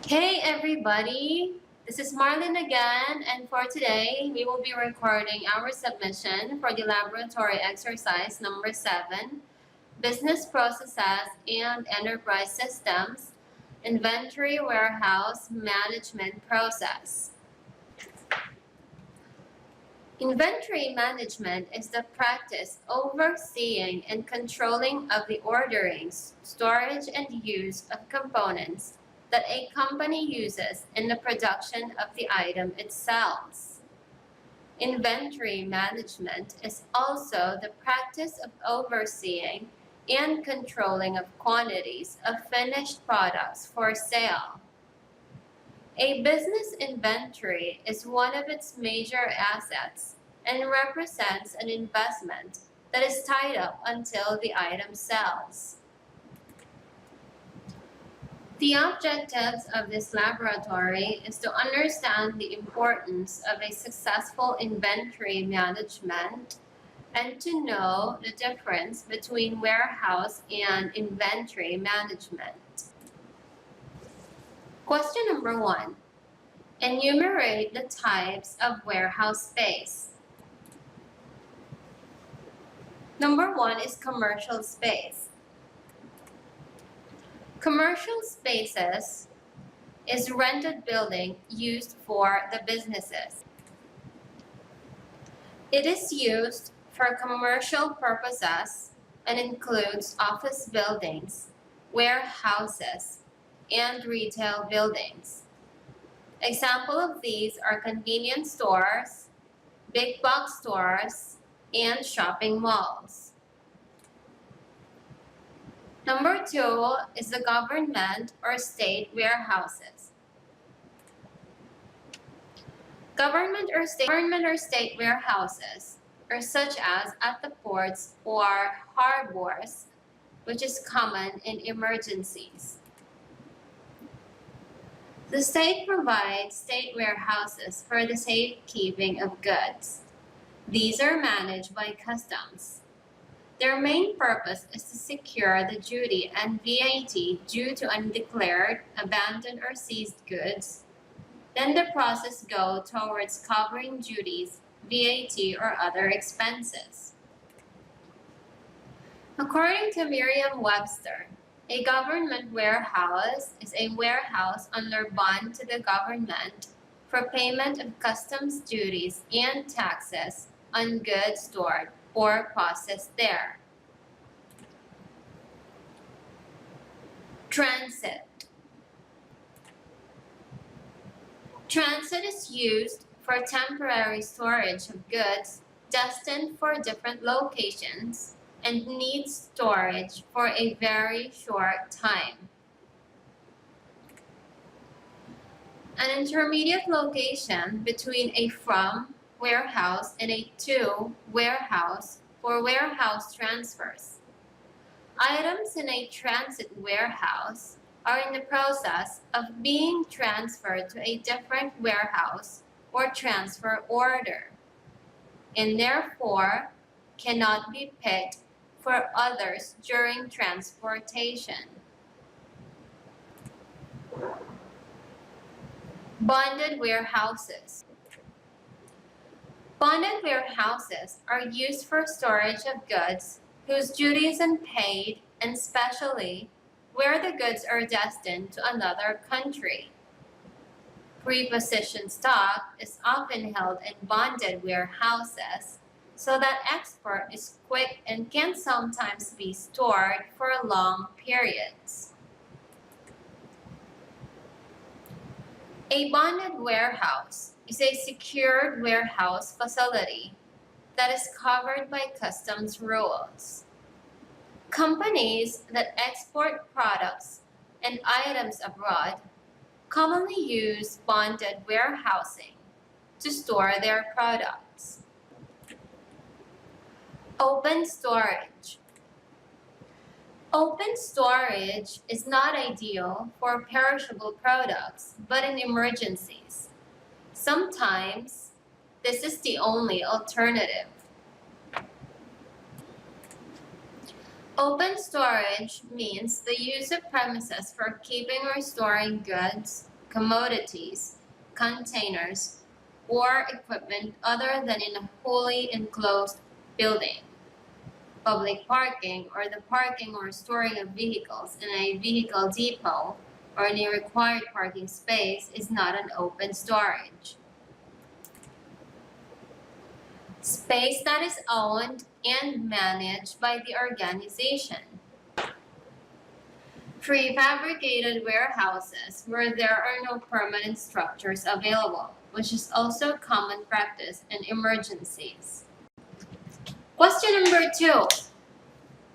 Hey everybody, this is Mharlyn again, and for today we will be recording our submission for the laboratory exercise number 7, Business Processes and Enterprise Systems, Inventory Warehouse Management Process. Inventory management is the practice overseeing and controlling of the ordering, storage, and use of components that a company uses in the production of the item it sells. Inventory management is also the practice of overseeing and controlling of quantities of finished products for sale. A business inventory is one of its major assets and represents an investment that is tied up until the item sells. The objectives of this laboratory is to understand the importance of a successful inventory management and to know the difference between warehouse and inventory management. Question number 1. Enumerate the types of warehouse space. Number 1 is commercial space. Commercial spaces is rented building used for the businesses. It is used for commercial purposes and includes office buildings, warehouses, and retail buildings. Examples of these are convenience stores, big box stores, and shopping malls. Number 2 is the government or state warehouses. Government or state warehouses are such as at the ports or harbors, which is common in emergencies. The state provides state warehouses for the safekeeping of goods. These are managed by customs. Their main purpose is to secure the duty and VAT due to undeclared, abandoned, or seized goods. Then the process goes towards covering duties, VAT, or other expenses. According to Merriam-Webster, a government warehouse is a warehouse under bond to the government for payment of customs duties and taxes on goods stored or processed there. Transit. Transit is used for temporary storage of goods destined for different locations and needs storage for a very short time. An intermediate location between a from warehouse and a to warehouse for warehouse transfers. Items in a transit warehouse are in the process of being transferred to a different warehouse or transfer order, and therefore cannot be picked for others during transportation. Bonded warehouses. Bonded warehouses are used for storage of goods whose duty is unpaid, and especially where the goods are destined to another country. Prepositioned stock is often held in bonded warehouses so that export is quick and can sometimes be stored for long periods. A bonded warehouse is a secured warehouse facility that is covered by customs rules. Companies that export products and items abroad commonly use bonded warehousing to store their products. Open storage. Open storage is not ideal for perishable products, but in emergencies. Sometimes, this is the only alternative. Open storage means the use of premises for keeping or storing goods commodities, containers, or equipment other than in a wholly enclosed building. Public parking, or the parking or storing of vehicles in a vehicle depot or in a required parking space, is not an open storage. Space that is owned and managed by the organization. Prefabricated warehouses where there are no permanent structures available, which is also common practice in emergencies. Question number 2.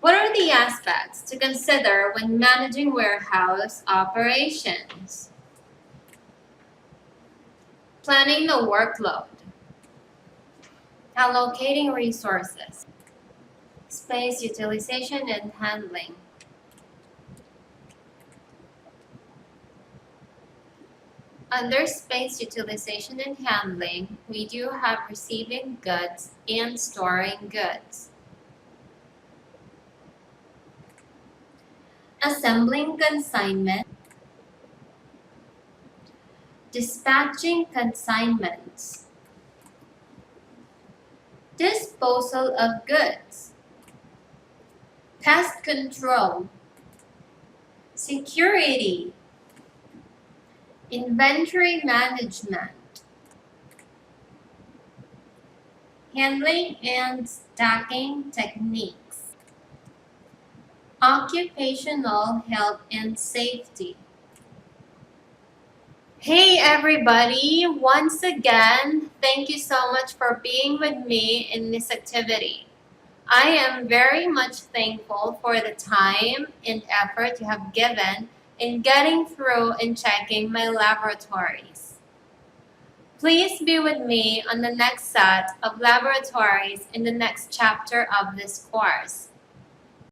What are the aspects to consider when managing warehouse operations? Planning the workload. Allocating resources. Space utilization and handling. Under space utilization and handling, we do have receiving goods and storing goods. Assembling consignment. Dispatching consignments. Disposal of goods. Pest control. Security. Inventory management. Handling and stacking techniques. Occupational health and safety. Hey everybody, once again, thank you so much for being with me in this activity. I am very much thankful for the time and effort you have given in getting through and checking my laboratories. Please be with me on the next set of laboratories in the next chapter of this course.